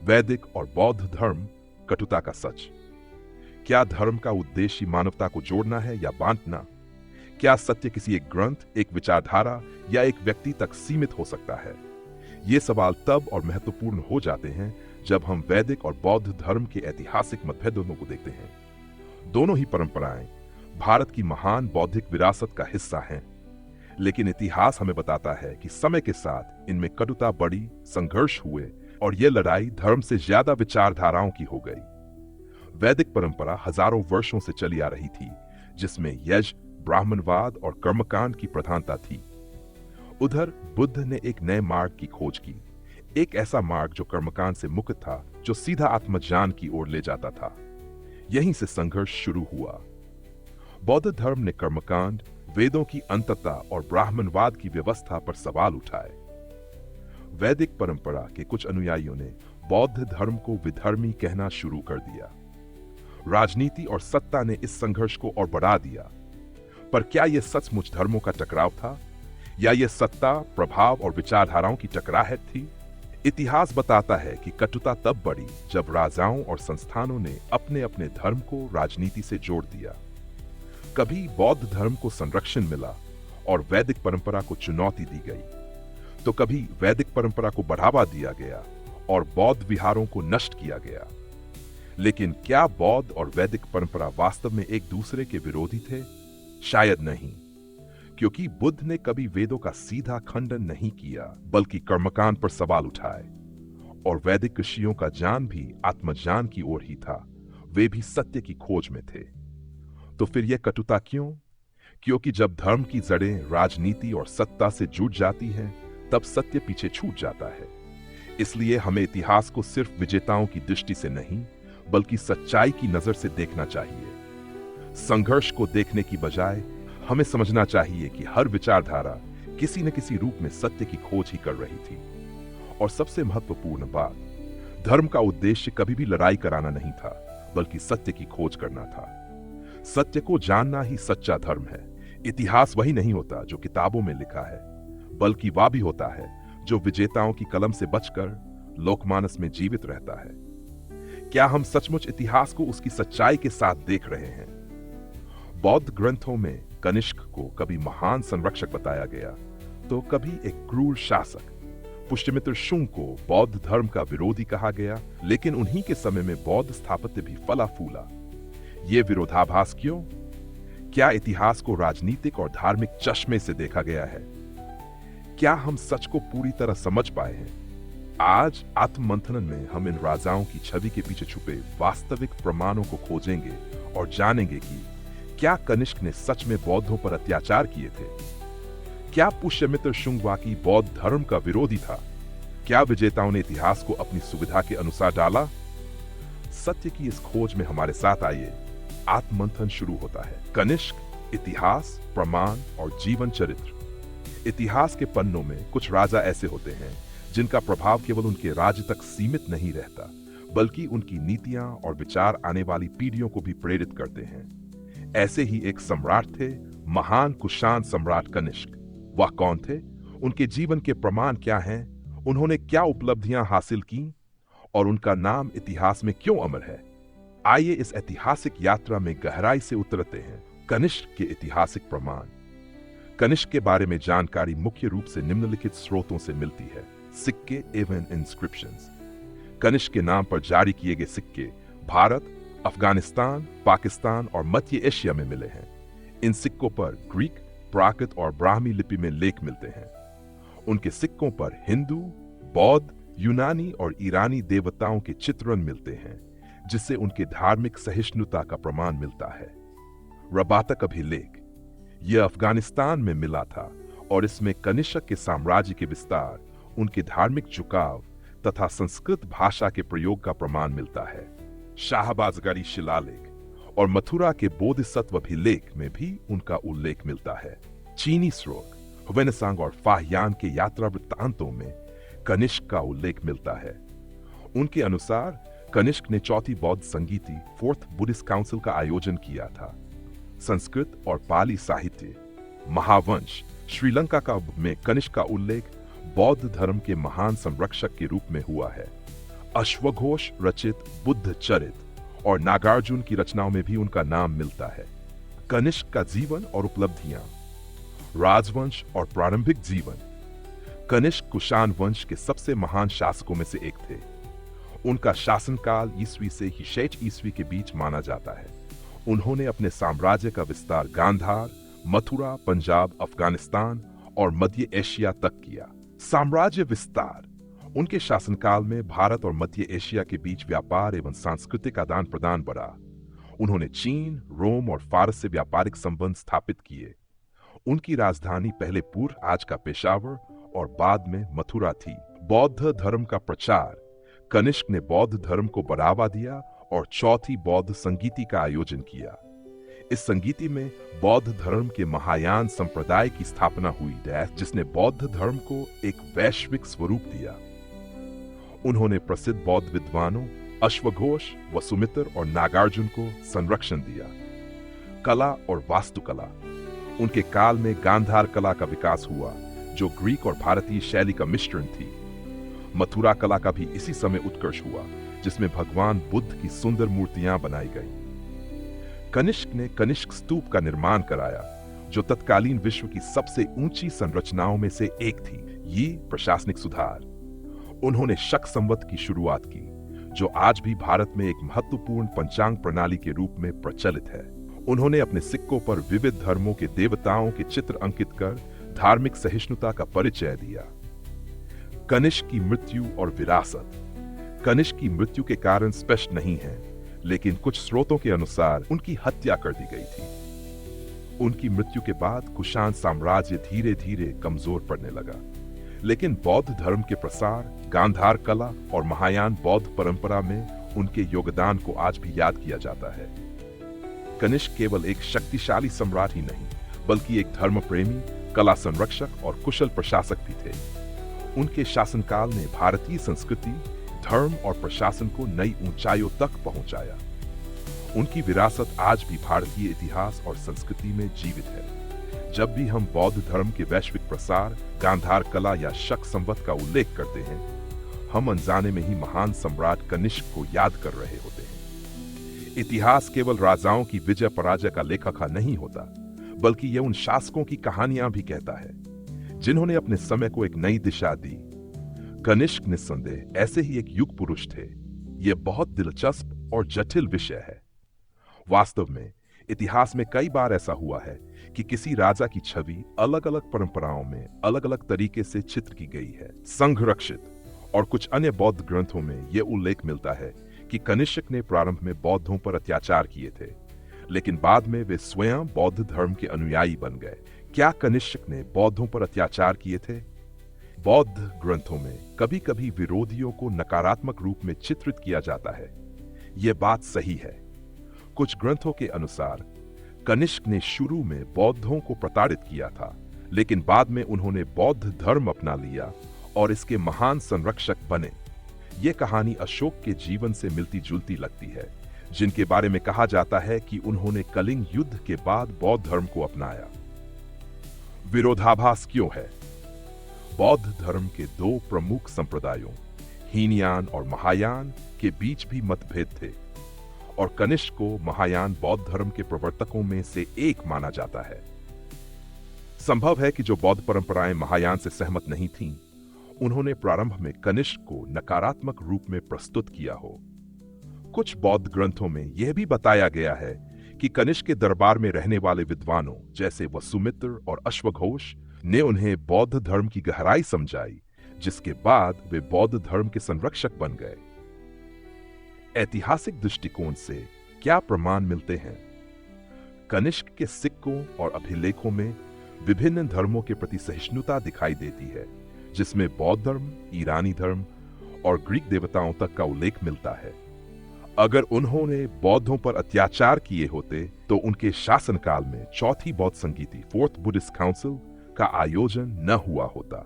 वैदिक और बौद्ध धर्म, कटुता का सच। क्या धर्म का उद्देश्य मानवता को जोड़ना है या बांटना? क्या सत्य किसी एक ग्रंथ, एक विचारधारा या एक व्यक्ति तक सीमित हो सकता है? ये सवाल तब और महत्वपूर्ण हो जाते हैं जब हम वैदिक और बौद्ध धर्म के ऐतिहासिक मतभेदों को देखते हैं। दोनों ही परंपराएं भारत की महान बौद्धिक विरासत का हिस्सा हैं, लेकिन इतिहास हमें बताता है कि समय के साथ इनमें कटुता बढ़ी, संघर्ष हुए और यह लड़ाई धर्म से ज्यादा विचारधाराओं की हो गई। वैदिक परंपरा हजारों वर्षों से चली आ रही थी, जिसमें यज्ञ, ब्राह्मणवाद और कर्मकांड की प्रधानता थी। उधर बुद्ध ने एक नए मार्ग की खोज की, एक ऐसा मार्ग जो कर्मकांड से मुक्त था, जो सीधा आत्मज्ञान की ओर ले जाता था। यहीं से संघर्ष शुरू हुआ। बौद्ध धर्म ने कर्मकांड, वेदों की अंतता और ब्राह्मणवाद की व्यवस्था पर सवाल उठाए। वैदिक परंपरा के कुछ अनुयायियों ने बौद्ध धर्म को विधर्मी कहना शुरू कर दिया। राजनीति और सत्ता ने इस संघर्ष को और बढ़ा दिया। पर क्या यह सचमुच धर्मों का टकराव था, या यह सत्ता, प्रभाव और विचारधाराओं की टकराहट थी? इतिहास बताता है कि कटुता तब बढ़ी जब राजाओं और संस्थानों ने अपने अपने धर्म को राजनीति से जोड़ दिया। कभी बौद्ध धर्म को संरक्षण मिला और वैदिक परंपरा को चुनौती दी गई, तो कभी वैदिक परंपरा को बढ़ावा दिया गया और बौद्ध विहारों को नष्ट किया गया। लेकिन क्या बौद्ध और वैदिक परंपरा वास्तव में एक दूसरे के विरोधी थे? शायद नहीं, क्योंकि बुद्ध ने कभी वेदों का सीधा खंडन नहीं किया, बल्कि कर्मकांड पर सवाल उठाए। और वैदिक ऋषियों का ज्ञान भी आत्मज्ञान की ओर ही था, वे भी सत्य की खोज में थे। तो फिर यह कटुता क्यों? क्योंकि जब धर्म की जड़ें राजनीति और सत्ता से जुड़ जाती हैं, तब सत्य पीछे छूट जाता है। इसलिए हमें इतिहास को सिर्फ विजेताओं की दृष्टि से नहीं, बल्कि सच्चाई की नजर से देखना चाहिए। संघर्ष को देखने की बजाय हमें समझना चाहिए कि हर विचारधारा किसी न किसी रूप में सत्य की खोज ही कर रही थी। और सबसे महत्वपूर्ण बात, धर्म का उद्देश्य कभी भी लड़ाई कराना नहीं था, बल्कि सत्य की खोज करना था। सत्य को जानना ही सच्चा धर्म है। इतिहास वही नहीं होता जो किताबों में लिखा है, बल्कि वह भी होता है जो विजेताओं की कलम से बचकर लोकमानस में जीवित रहता है। क्या हम सचमुच इतिहास को उसकी सच्चाई के साथ देख रहे हैं? बौद्ध ग्रंथों में कनिष्क को कभी महान संरक्षक बताया गया, तो कभी एक क्रूर शासक। पुष्यमित्र शुंग को बौद्ध धर्म का विरोधी कहा गया, लेकिन उन्हीं के समय में बौद्ध स्थापत्य भी फला फूला। ये विरोधाभास क्यों? क्या इतिहास को राजनीतिक और धार्मिक चश्मे से देखा गया है? क्या हम सच को पूरी तरह समझ पाए हैं? आज आत्ममंथन में हम इन राजाओं की छवि के पीछे छुपे वास्तविक प्रमाणों को खोजेंगे और जानेंगे कि क्या कनिष्क ने सच में बौद्धों पर अत्याचार किए थे? क्या पुष्यमित्र शुंग वाकई बौद्ध धर्म का विरोधी था? क्या विजेताओं ने इतिहास को अपनी सुविधा के अनुसार डाला? सत्य की इस खोज में हमारे साथ आइए। आत्ममंथन शुरू होता है। कनिष्क, इतिहास, प्रमाण और जीवन चरित्र। इतिहास के पन्नों में कुछ राजा ऐसे होते हैं जिनका प्रभाव केवल उनके राज्य तक सीमित नहीं रहता, बल्कि उनकी नीतियां और विचार आने वाली पीढ़ियों को भी प्रेरित करते हैं। ऐसे ही एक सम्राट थे, महान कुषाण सम्राट कनिष्क। वह कौन थे? उनके जीवन के प्रमाण क्या हैं? उन्होंने क्या उपलब्धियां हासिल की और उनका नाम इतिहास में क्यों अमर है? आइए इस ऐतिहासिक यात्रा में गहराई से उतरते हैं। कनिष्क के ऐतिहासिक प्रमाण। कनिष्क के बारे में जानकारी मुख्य रूप से निम्नलिखित स्रोतों से मिलती है: सिक्के एवं इंस्क्रिप्शंस। कनिष्क के नाम पर जारी किए गए सिक्के भारत, अफगानिस्तान, पाकिस्तान और मध्य एशिया में मिले हैं। इन सिक्कों पर ग्रीक, प्राकृत और ब्राह्मी लिपि में लेख मिलते हैं। उनके सिक्कों पर हिंदू, बौद्ध, यूनानी और ईरानी देवताओं के चित्रण मिलते हैं, जिससे उनके धार्मिक सहिष्णुता का प्रमाण मिलता है। रबातक अभिलेख, यह अफगानिस्तान में मिला था और इसमें कनिष्क के साम्राज्य के विस्तार, उनके धार्मिक झुकाव तथा संस्कृत भाषा के प्रयोग का प्रमाण मिलता है। शाहबाजगरी शिलालेख और मथुरा के बोधिसत्व अभिलेख में भी उनका उल्लेख मिलता है। चीनी स्रोत ह्वेनसांग और फाहियान के यात्रा वृत्तांतों में कनिष्क का उल्लेख मिलता है। उनके अनुसार कनिष्क ने चौथी बौद्ध संगीति, फोर्थ बुद्धिस्ट काउंसिल का आयोजन किया था। संस्कृत और पाली साहित्य, महावंश, श्रीलंका में कनिष्क का उल्लेख बौद्ध धर्म के महान संरक्षक के रूप में हुआ है। अश्वघोष रचित बुद्ध चरित और नागार्जुन की रचनाओं में भी उनका नाम मिलता है। कनिष्क का जीवन और उपलब्धियां। राजवंश और प्रारंभिक जीवन। कनिष्क कुषाण वंश के सबसे महान शासकों में से एक थे। उनका शासनकाल ईस्वी से हिशैच ईस्वी के बीच माना जाता है। उन्होंने अपने साम्राज्य का विस्तार गांधार, मथुरा, पंजाब, अफगानिस्तान और मध्य एशिया तक किया। साम्राज्य विस्तार। उनके शासनकाल में भारत और मध्य एशिया के बीच व्यापार एवं सांस्कृतिक आदान प्रदान बढ़ा। उन्होंने चीन, रोम और फारस से व्यापारिक संबंध स्थापित किए। उनकी राजधानी पहले पूर्व आज का पेशावर और बाद में मथुरा थी। बौद्ध धर्म का प्रचार। कनिष्क ने बौद्ध धर्म को बढ़ावा दिया और चौथी बौद्ध संगीति का आयोजन किया। इस संगीति में बौद्ध धर्म के महायान संप्रदाय की स्थापना हुई, जिसने बौद्ध धर्म को एक वैश्विक स्वरूप दिया। उन्होंने प्रसिद्ध बौद्ध विद्वानों अश्वघोष, वसुमित्र और नागार्जुन को संरक्षण दिया। कला और वास्तुकला। उनके काल में गांधार कला का विकास हुआ, जो ग्रीक और भारतीय शैली का मिश्रण थी। मथुरा कला का भी इसी समय उत्कर्ष हुआ, जिसमें भगवान बुद्ध की सुंदर मूर्तियां बनाई गई। कनिष्क ने कनिष्क स्तूप का निर्माण कराया, जो तत्कालीन विश्व की सबसे ऊंची संरचनाओं में से एक थी। ये प्रशासनिक सुधार। उन्होंने शक संवत की शुरुआत की, जो आज भी भारत में एक महत्वपूर्ण पंचांग प्रणाली के रूप में प्रचलित है। उन्होंने अपने सिक्कों पर विविध धर्मों के देवताओं के चित्र अंकित कर धार्मिक सहिष्णुता का परिचय दिया। कनिष्क की मृत्यु और विरासत। कनिष्क की मृत्यु के कारण स्पष्ट नहीं है, लेकिन कुछ स्रोतों के अनुसार उनकी हत्या कर दी गई थी। उनकी मृत्यु के बाद कुषाण साम्राज्य धीरे धीरे कमजोर पड़ने लगा, लेकिन बौद्ध धर्म के प्रसार, गांधार कला और महायान बौद्ध परंपरा में उनके योगदान को आज भी याद किया जाता है। कनिष्क केवल एक शक्तिशाली सम्राट ही नहीं, बल्कि एक धर्म प्रेमी, कला संरक्षक और कुशल प्रशासक भी थे। उनके शासनकाल ने भारतीय संस्कृति, धर्म और प्रशासन को नई ऊंचाइयों तक पहुंचाया। उनकी विरासत आज भी भारतीय इतिहास और संस्कृति में जीवित है। जब भी हम बौद्ध धर्म के वैश्विक प्रसार, गांधार कला या शक संवत का उल्लेख करते हैं, हम अनजाने में ही महान सम्राट कनिष्क को याद कर रहे होते हैं। इतिहास केवल राजाओं की विजय पराजय का लेखा नहीं होता, बल्कि यह उन शासकों की कहानियां भी कहता है, जिन्होंने अपने समय को एक नई दिशा दी। कनिष्क निस्संदेह ऐसे ही एक युग पुरुष थे। यह बहुत दिलचस्प और जटिल विषय है। वास्तव में इतिहास में कई बार ऐसा हुआ है कि किसी राजा की छवि अलग अलग परंपराओं में अलग अलग तरीके से चित्र की गई है। संघरक्षित और कुछ अन्य बौद्ध ग्रंथों में यह उल्लेख मिलता है कि कनिष्क ने प्रारंभ में बौद्धों पर अत्याचार किए थे, लेकिन बाद में वे स्वयं बौद्ध धर्म के अनुयायी बन गए। क्या कनिष्क ने बौद्धों पर अत्याचार किए थे? बौद्ध ग्रंथों में कभी कभी विरोधियों को नकारात्मक रूप में चित्रित किया जाता है। यह बात सही है। कुछ ग्रंथों के अनुसार कनिष्क ने शुरू में बौद्धों को प्रताड़ित किया था, लेकिन बाद में उन्होंने बौद्ध धर्म अपना लिया और इसके महान संरक्षक बने। यह कहानी अशोक के जीवन से मिलती जुलती लगती है, जिनके बारे में कहा जाता है कि उन्होंने कलिंग युद्ध के बाद बौद्ध धर्म को अपनाया। विरोधाभास क्यों है? बौद्ध धर्म के दो प्रमुख संप्रदायों, हीनयान और महायान, के बीच भी मतभेद थे और कनिष्क को महायान बौद्ध धर्म के प्रवर्तकों में से एक माना जाता है। संभव है कि जो बौद्ध परंपराएं महायान से सहमत नहीं थीं, उन्होंने प्रारंभ में कनिष्क को नकारात्मक रूप में प्रस्तुत किया हो। कुछ बौद्ध ग्रंथों में यह भी बताया गया है कि कनिष्क के दरबार में रहने वाले विद्वानों जैसे वसुमित्र और अश्वघोष ने उन्हें बौद्ध धर्म की गहराई समझाई, जिसके बाद वे बौद्ध धर्म के संरक्षक बन गए। ऐतिहासिक दृष्टिकोण से क्या प्रमाण मिलते हैं? कनिष्क के सिक्कों और अभिलेखों में विभिन्न धर्मों के प्रति सहिष्णुता दिखाई देती है, जिसमें बौद्ध धर्म, ईरानी धर्म और ग्रीक देवताओं तक का उल्लेख मिलता है। अगर उन्होंने बौद्धों पर अत्याचार किए होते तो उनके शासनकाल में चौथी बौद्ध संगीति, फोर्थ बुद्धिस्ट काउंसिल, का आयोजन न हुआ होता।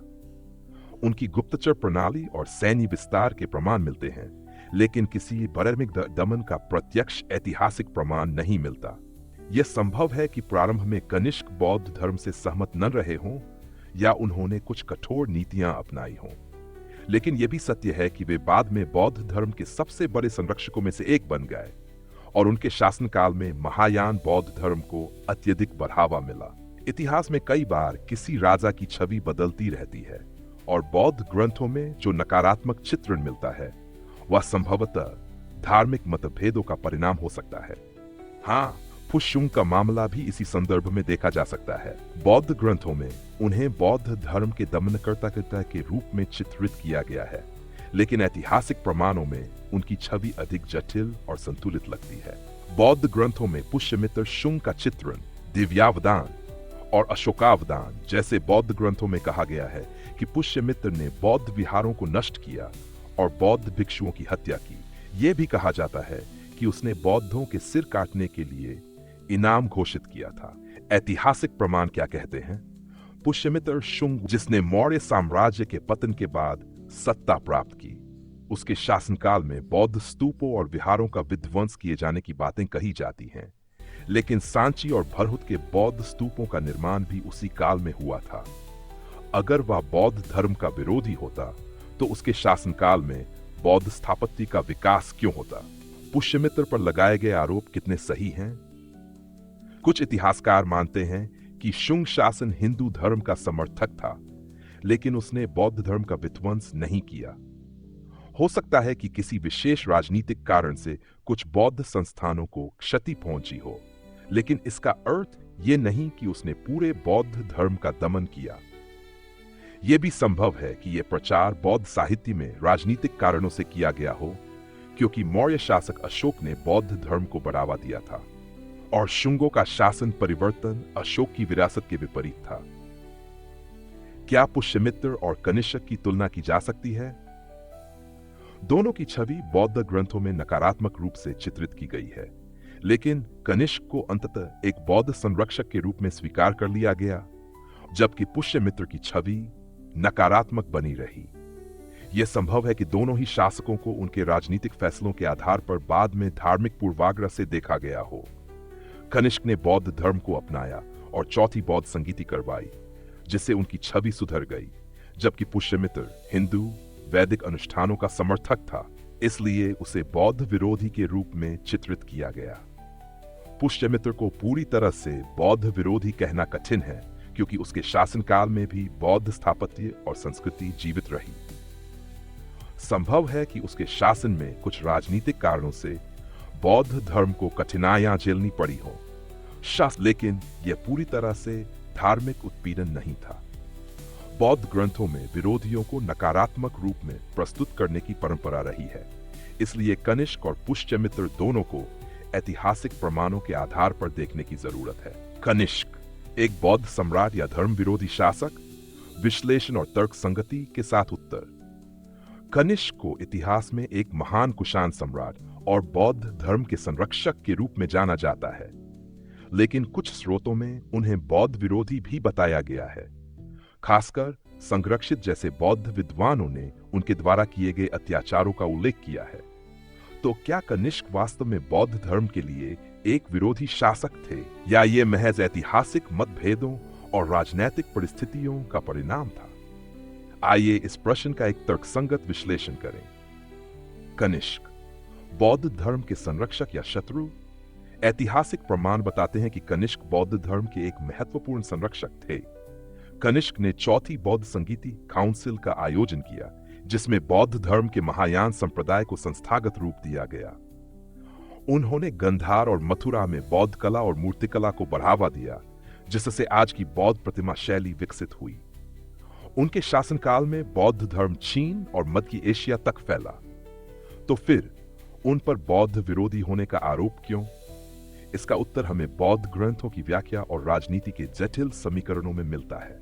उनकी गुप्तचर प्रणाली और सैन्य विस्तार के प्रमाण मिलते हैं, लेकिन किसी बर्बरिक दमन का प्रत्यक्ष ऐतिहासिक प्रमाण नहीं मिलता। यह संभव है कि प्रारंभ में कनिष्क बौद्ध धर्म से सहमत न रहे हों या उन्होंने कुछ कठोर नीतियां अपनाई हों, लेकिन यह भी सत्य है कि वे बाद में बौद्ध धर्म के सबसे बड़े संरक्षकों में से एक बन गए और उनके शासनकाल में महायान बौद्ध धर्म को अत्यधिक बढ़ावा मिला। इतिहास में कई बार किसी राजा की छवि बदलती रहती है और बौद्ध ग्रंथों में जो नकारात्मक चित्रण मिलता है वह संभवतः धार्मिक मतभेदों का परिणाम हो सकता है। हाँ, पुष्युंग का मामला भी इसी संदर्भ में देखा जा सकता है। बौद्ध ग्रंथों में उन्हें बौद्ध धर्म के दमनकर्ता के रूप में चित्रित किया गया है, लेकिन ऐतिहासिक प्रमाणों में उनकी छवि अधिक जटिल और संतुलित लगती है। बौद्ध ग्रंथों में पुष्यमित्र शुंग का चित्रण दिव्यावदान और अशोकावदान जैसे बौद्ध ग्रंथों में कहा गया है कि पुष्यमित्र ने बौद्ध विहारों को नष्ट किया और बौद्ध भिक्षुओं की हत्या की। यह भी कहा जाता है कि उसने बौद्धों के सिर काटने के लिए इनाम घोषित किया था। ऐतिहासिक प्रमाण क्या कहते हैं? पुष्यमित्र शुंग, जिसने मौर्य साम्राज्य के पतन के बाद सत्ता प्राप्त की, उसके शासनकाल में बौद्ध स्तूपों और विहारों का विध्वंस किए जाने की बातें कही जाती हैं, लेकिन सांची और भरहुत के बौद्ध स्तूपों का निर्माण भी उसी काल में हुआ था। अगर वह बौद्ध धर्म का विरोधी होता तो उसके शासनकाल में बौद्ध स्थापत्य का विकास क्यों होता? पुष्यमित्र पर लगाए गए आरोप कितने सही हैं? कुछ इतिहासकार मानते हैं कि शुंग शासन हिंदू धर्म का समर्थक था, लेकिन उसने बौद्ध धर्म का विध्वंस नहीं किया। हो सकता है कि किसी विशेष राजनीतिक कारण से कुछ बौद्ध संस्थानों को क्षति पहुंची हो, लेकिन इसका अर्थ यह नहीं कि उसने पूरे बौद्ध धर्म का दमन किया। यह भी संभव है कि यह प्रचार बौद्ध साहित्य में राजनीतिक कारणों से किया गया हो, क्योंकि मौर्य शासक अशोक ने बौद्ध धर्म को बढ़ावा दिया था और शुंगों का शासन परिवर्तन अशोक की विरासत के विपरीत था। क्या पुष्यमित्र और कनिष्क की तुलना की जा सकती है? दोनों की छवि बौद्ध ग्रंथों में नकारात्मक रूप से चित्रित की गई है, लेकिन कनिष्क को अंततः एक बौद्ध संरक्षक के रूप में स्वीकार कर लिया गया, जबकि पुष्यमित्र की छवि नकारात्मक बनी रही। यह संभव है कि दोनों ही शासकों को उनके राजनीतिक फैसलों के आधार पर बाद में धार्मिक पूर्वाग्रह से देखा गया हो। कनिष्क ने बौद्ध धर्म को अपनाया और चौथी बौद्ध संगीति करवाई, जिससे उनकी छवि सुधर गई, जबकि पुष्यमित्र हिंदू वैदिक अनुष्ठानों का समर्थक था, इसलिए उसे बौद्ध विरोधी के रूप में चित्रित किया गया। पुष्यमित्र को पूरी तरह से बौद्ध विरोधी कहना कठिन है, क्योंकि उसके शासनकाल में भी बौद्ध स्थापत्य और संस्कृति जीवित रही। संभव है कि उसके शासन में कुछ राजनीतिक कारणों से बौद्ध धर्म को कठिनाइयां झेलनी पड़ी हो, लेकिन यह पूरी तरह से धार्मिक उत्पीड़न नहीं था। बौद्ध ग्रंथों में विरोधियों को नकारात्मक रूप में प्रस्तुत करने की परंपरा रही है, इसलिए कनिष्क और पुष्यमित्र दोनों को ऐतिहासिक प्रमाणों के आधार पर देखने की जरूरत है। कनिष्क एक बौद्ध सम्राट या धर्म विरोधी शासक? विश्लेषण और तर्क संगति के साथ उत्तर। कनिष्क को इतिहास में एक महान कुषाण सम्राट और बौद्ध धर्म के संरक्षक के रूप में जाना जाता है, लेकिन कुछ स्रोतों में उन्हें बौद्ध विरोधी भी बताया गया है। खासकर संरक्षित जैसे बौद्ध विद्वानों ने उनके द्वारा किए गए अत्याचारों का उल्लेख किया है। तो क्या कनिष्क वास्तव में बौद्ध धर्म के लिए एक विरोधी शासक थे, या ये महज ऐतिहासिक मतभेदों और राजनीतिक परिस्थितियों का परिणाम था? आइए इस प्रश्न का एक तर्कसंगत विश्लेषण करें। कनिष्क बौद्ध धर्म के संरक्षक या शत्रु? ऐतिहासिक प्रमाण बताते हैं कि कनिष्क बौद्ध धर्म के एक महत्वपूर्ण संरक्षक थे। कनिष्क ने चौथी बौद्ध संगीति काउंसिल का आयोजन किया, जिसमें बौद्ध धर्म के महायान संप्रदाय को संस्थागत रूप दिया गया। उन्होंने गंधार और मथुरा में बौद्ध कला और मूर्तिकला को बढ़ावा दिया, जिससे आज की बौद्ध प्रतिमा शैली विकसित हुई। उनके शासनकाल में बौद्ध धर्म चीन और मध्य एशिया तक फैला। तो फिर उन पर बौद्ध विरोधी होने का आरोप क्यों? इसका उत्तर हमें बौद्ध ग्रंथों की व्याख्या और राजनीति के जटिल समीकरणों में मिलता है।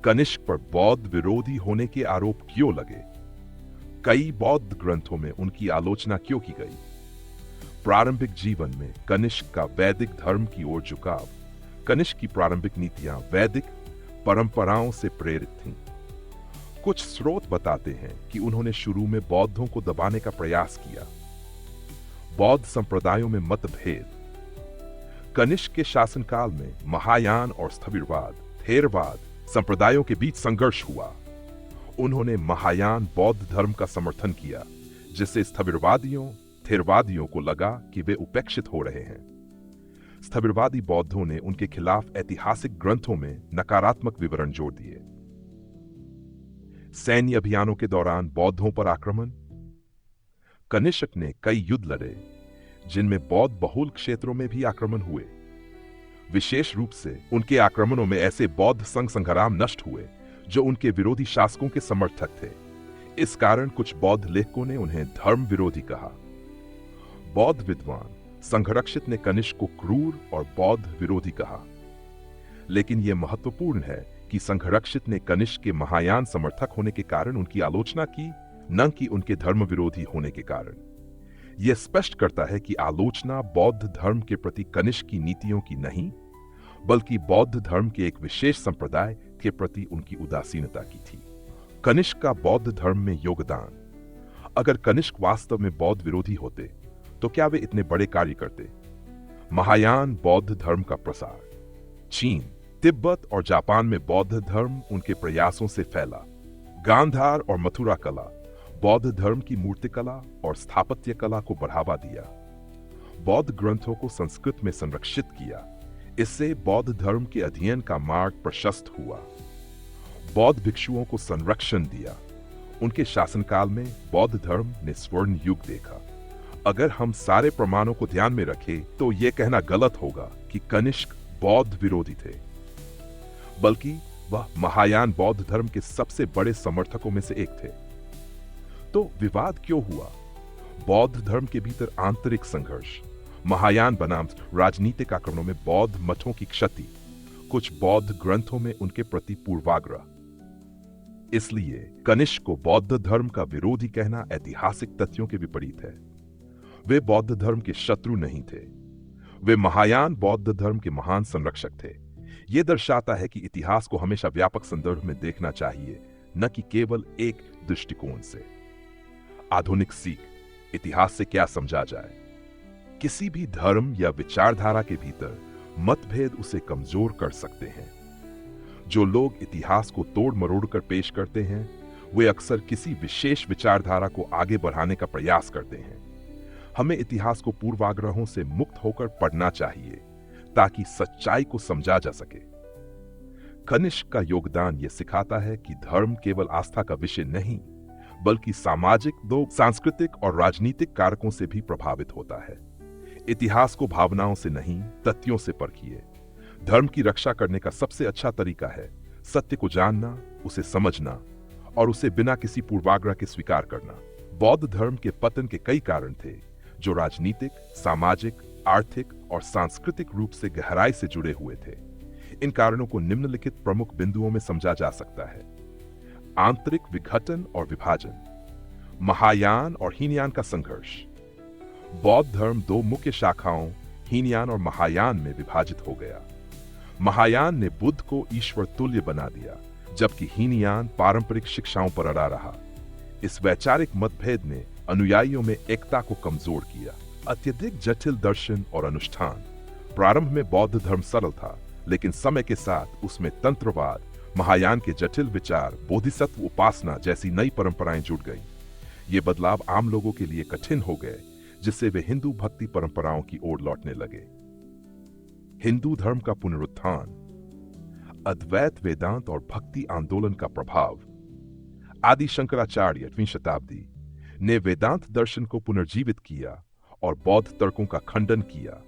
कनिष्क पर बौद्ध विरोधी होने के आरोप क्यों लगे? कई बौद्ध ग्रंथों में उनकी आलोचना क्यों की गई? प्रारंभिक जीवन में कनिष्क का वैदिक धर्म की ओर झुकाव। कनिष्क की प्रारंभिक नीतियां वैदिक परंपराओं से प्रेरित थीं। कुछ स्रोत बताते हैं कि उन्होंने शुरू में बौद्धों को दबाने का प्रयास किया। बौद्ध संप्रदायों में मतभेद। कनिष्क के शासनकाल में महायान और स्थविरवाद, थेरवाद संप्रदायों के बीच संघर्ष हुआ। उन्होंने महायान बौद्ध धर्म का समर्थन किया, जिससे स्थविरवादियों थेरवादियों को लगा कि वे उपेक्षित हो रहे हैं। स्थविरवादी बौद्धों ने उनके खिलाफ ऐतिहासिक ग्रंथों में नकारात्मक विवरण जोड़ दिए। सैन्य अभियानों के दौरान बौद्धों पर आक्रमण। कनिष्क ने कई युद्ध लड़े, जिनमें बौद्ध बहुल क्षेत्रों में भी आक्रमण हुए। विशेष रूप से उनके आक्रमणों में ऐसे बौद्ध संघ संग्राम नष्ट हुए जो उनके विरोधी शासकों के समर्थक थे। इस कारण कुछ बौद्ध लेखकों ने उन्हें धर्म विरोधी कहा। बौद्ध विद्वान संघरक्षित ने कनिष्क को क्रूर और बौद्ध विरोधी कहा। लेकिन यह महत्वपूर्ण है कि संघरक्षित ने कनिष्क के महायान समर्थक होने के कारण उनकी आलोचना की, न कि उनके धर्म विरोधी होने के कारण। यह स्पष्ट करता है कि आलोचना बौद्ध धर्म के प्रति कनिष्क की नीतियों की नहीं, बल्कि बौद्ध धर्म के एक विशेष संप्रदाय के प्रति उनकी उदासीनता की थी। कनिष्क का बौद्ध धर्म में योगदान। अगर कनिष्क वास्तव में बौद्ध विरोधी होते तो क्या वे इतने बड़े कार्य करते? महायान बौद्ध धर्म का प्रसार। चीन, तिब्बत और जापान में बौद्ध धर्म उनके प्रयासों से फैला। गांधार और मथुरा कला बौद्ध धर्म की मूर्तिकला और स्थापत्य कला को बढ़ावा दिया। बौद्ध ग्रंथों को संस्कृत में संरक्षित किया। इससे बौद्ध धर्म के अध्ययन का मार्ग प्रशस्त हुआ। बौद्ध भिक्षुओं को संरक्षण दिया। उनके शासनकाल में बौद्ध धर्म ने स्वर्ण युग देखा। अगर हम सारे प्रमाणों को ध्यान में रखें तो यह कहना गलत होगा कि कनिष्क बौद्ध विरोधी थे, बल्कि वह महायान बौद्ध धर्म के सबसे बड़े समर्थकों में से एक थे। तो विवाद क्यों हुआ? बौद्ध धर्म के भीतर आंतरिक संघर्ष, महायान बनाम राजनीतिक आक्रमणों में बौद्ध मठों की क्षति, कुछ बौद्ध ग्रंथों में उनके प्रति पूर्वाग्रह। इसलिए कनिष्क को बौद्ध धर्म का विरोधी कहना ऐतिहासिक तथ्यों के विपरीत है। वे बौद्ध धर्म के शत्रु नहीं थे। वे महायान बौद्ध धर्म के महान संरक्षक थे। यह दर्शाता है कि इतिहास को हमेशा व्यापक संदर्भ में देखना चाहिए, न कि केवल एक दृष्टिकोण से। आधुनिक सीख, इतिहास से क्या समझा जाए? किसी भी धर्म या विचारधारा के भीतर मतभेद उसे कमजोर कर सकते हैं। जो लोग इतिहास को तोड़ मरोड़ कर पेश करते हैं, वे अक्सर किसी विशेष विचारधारा को आगे बढ़ाने का प्रयास करते हैं। हमें इतिहास को पूर्वाग्रहों से मुक्त होकर पढ़ना चाहिए ताकि सच्चाई को समझा जा सके। कनिष्क का योगदान यह सिखाता है कि धर्म केवल आस्था का विषय नहीं, बल्कि सामाजिक, सांस्कृतिक और राजनीतिक कारकों से भी प्रभावित होता है। इतिहास को भावनाओं से नहीं, तथ्यों से परखिए। धर्म की रक्षा करने का सबसे अच्छा तरीका है सत्य को जानना, उसे समझना और उसे बिना किसी पूर्वाग्रह के स्वीकार करना। बौद्ध धर्म के पतन के कई कारण थे जो राजनीतिक, सामाजिक, आर्थिक और सांस्कृतिक रूप से गहराई से जुड़े हुए थे। इन कारणों को निम्नलिखित प्रमुख बिंदुओं में समझा जा सकता है। आंतरिक विघटन और विभाजन, महायान और हीनयान का संघर्ष। बौद्ध धर्म दो मुख्य शाखाओं हीनयान और महायान में विभाजित हो गया। महायान ने बुद्ध को ईश्वर तुल्य बना दिया, जबकि हीनयान पारंपरिक शिक्षाओं पर अड़ा रहा। इस वैचारिक मतभेद ने अनुयायियों में एकता को कमजोर किया। अत्यधिक जटिल दर्शन और अनुष्ठान। प्रारंभ में बौद्ध धर्म सरल था, लेकिन समय के साथ उसमें तंत्रवाद, महायान के जटिल विचार, बोधिसत्व उपासना जैसी नई परंपराएं जुड़ गईं। ये बदलाव आम लोगों के लिए कठिन हो गए, जिससे वे हिंदू भक्ति परंपराओं की ओर लौटने लगे। हिंदू धर्म का पुनरुत्थान, अद्वैत वेदांत और भक्ति आंदोलन का प्रभाव। आदि शंकराचार्य 8वीं शताब्दी ने वेदांत दर्शन को पुनर्जीवित किया और बौद्ध तर्कों का खंडन किया।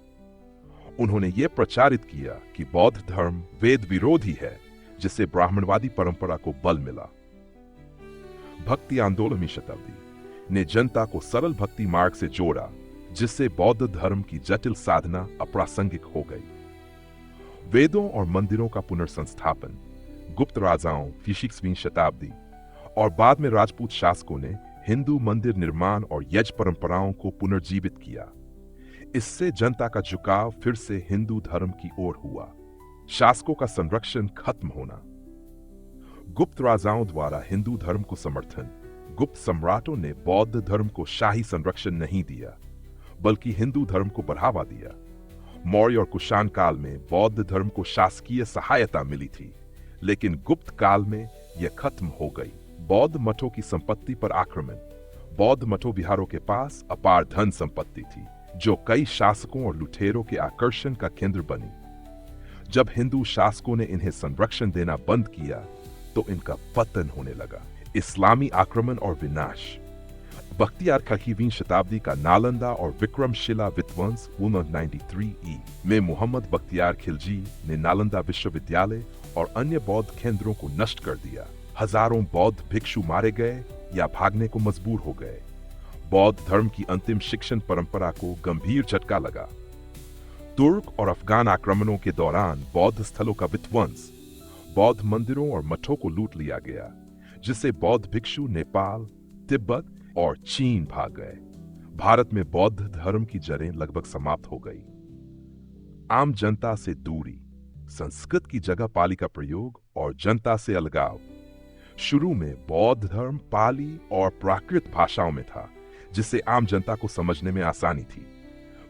उन्होंने यह प्रचारित किया कि बौद्ध धर्म वेद विरोधी है, जिससे ब्राह्मणवादी परंपरा को बल मिला। भक्ति आंदोलन 8वीं शताब्दी ने जनता को सरल भक्ति मार्ग से जोड़ा, जिससे बौद्ध धर्म की जटिल साधना अप्रासंगिक हो गई। वेदों और मंदिरों का पुनर्संस्थापन। गुप्त राजाओं 6वीं शताब्दी और बाद में राजपूत शासकों ने हिंदू मंदिर निर्माण और यज्ञ परंपराओं को पुनर्जीवित किया। इससे जनता का झुकाव फिर से हिंदू धर्म की ओर हुआ। शासकों का संरक्षण खत्म होना। गुप्त राजाओं द्वारा हिंदू धर्म को समर्थन। गुप्त सम्राटों ने बौद्ध धर्म को शाही संरक्षण नहीं दिया, बल्कि हिंदू धर्म को बढ़ावा दिया। मौर्य और कुषाण काल में बौद्ध धर्म को शासकीय सहायता मिली थी, लेकिन गुप्त काल में यह खत्म हो गई। बौद्ध मठों की संपत्ति पर आक्रमण। बौद्ध मठों विहारों के पास अपार धन संपत्ति थी, जो कई शासकों और लुटेरों के आकर्षण का केंद्र बनी। जब हिंदू शासकों ने इन्हें संरक्षण देना बंद किया, तो इनका पतन होने लगा। इस्लामी आक्रमण और विनाश। बख्तियार खलजीवीं शताब्दी का नालंदा और विक्रमशिला विध्वंस 193 ई में मोहम्मद बख्तियार खिलजी ने नालंदा विश्वविद्यालय और अन्य बौद्ध केंद्रों को नष्ट कर दिया। हजारों बौद्ध भिक्षु मारे गए या भागने को मजबूर हो गए। बौद्ध धर्म की अंतिम शिक्षण परंपरा को गंभीर झटका लगा। तुर्क और अफगान आक्रमणों के दौरान बौद्ध स्थलों का विध्वंस, बौद्ध मंदिरों और मठों को लूट लिया गया, जिससे बौद्ध भिक्षु नेपाल, तिब्बत और चीन भाग गए। भारत में बौद्ध धर्म की जड़ें लगभग समाप्त हो गई। आम जनता से दूरी, संस्कृत की जगह पाली का प्रयोग और जनता से अलगाव। शुरू में बौद्ध धर्म पाली और प्राकृत भाषाओं में था, जिससे आम जनता को समझने में आसानी थी।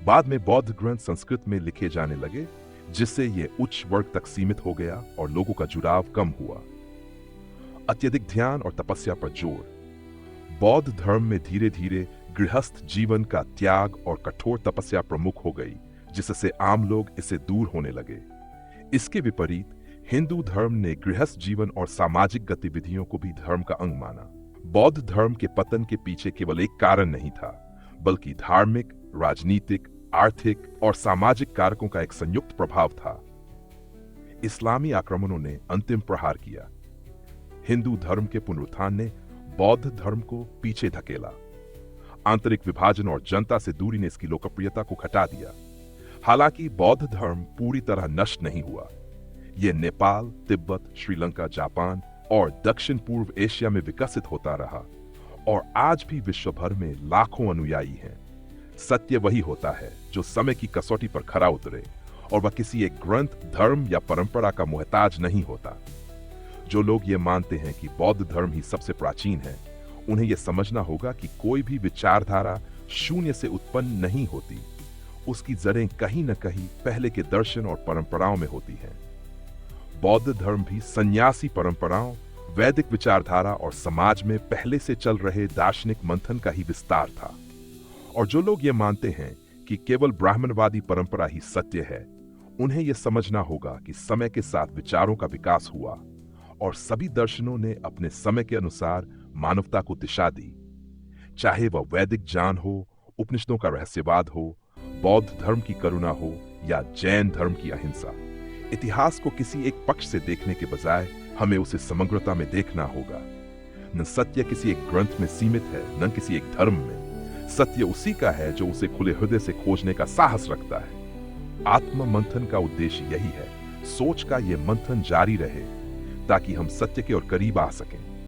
बाद में बौद्ध ग्रंथ संस्कृत में लिखे जाने लगे, जिससे यह उच्च वर्ग तक सीमित हो गया और लोगों का जुड़ाव कम हुआ। अत्यधिक ध्यान और तपस्या पर जोर। बौद्ध धर्म में धीरे धीरे गृहस्थ जीवन का त्याग और कठोर तपस्या प्रमुख हो गई, जिससे आम लोग इससे दूर होने लगे। इसके विपरीत हिंदू धर्म ने गृहस्थ जीवन और सामाजिक गतिविधियों को भी धर्म का अंग माना। बौद्ध धर्म के पतन के पीछे केवल एक कारण नहीं था, बल्कि धार्मिक, राजनीतिक, आर्थिक और सामाजिक कारकों का एक संयुक्त प्रभाव था। इस्लामी आक्रमणों ने अंतिम प्रहार किया। हिंदू धर्म के पुनरुत्थान ने बौद्ध धर्म को पीछे धकेला। आंतरिक विभाजन और जनता से दूरी ने इसकी लोकप्रियता को घटा दिया। हालांकि बौद्ध धर्म पूरी तरह नष्ट नहीं हुआ। यह नेपाल, तिब्बत, श्रीलंका, जापान और दक्षिण पूर्व एशिया में विकसित होता रहा और आज भी विश्व भर में लाखों अनुयायी हैं। सत्य वही होता है जो समय की कसौटी पर खरा उतरे, और वह किसी एक ग्रंथ, धर्म या परंपरा का मोहताज नहीं होता। जो लोग ये मानते हैं कि बौद्ध धर्म ही सबसे प्राचीन है, उन्हें यह समझना होगा कि कोई भी विचारधारा शून्य से उत्पन्न नहीं होती। उसकी जड़ें कहीं न कहीं पहले के दर्शन और परंपराओं में होती हैं। बौद्ध धर्म भी सन्यासी परंपराओं, वैदिक विचारधारा और समाज में पहले से चल रहे दार्शनिक मंथन का ही विस्तार था। और जो लोग ये मानते हैं कि केवल ब्राह्मणवादी परंपरा ही सत्य है, उन्हें यह समझना होगा कि समय के साथ विचारों का विकास हुआ और सभी दर्शनों ने अपने समय के अनुसार मानवता को दिशा दी। चाहे वह वैदिक ज्ञान हो, उपनिषदों का रहस्यवाद हो, बौद्ध धर्म की करुणा हो या जैन धर्म की अहिंसा। इतिहास को किसी एक पक्ष से देखने के बजाय हमें उसे समग्रता में देखना होगा। न सत्य किसी एक ग्रंथ में सीमित है, न किसी एक धर्म में। सत्य उसी का है जो उसे खुले हृदय से खोजने का साहस रखता है। आत्म मंथन का उद्देश्य यही है। सोच का यह मंथन जारी रहे ताकि हम सत्य के और करीब आ सकें।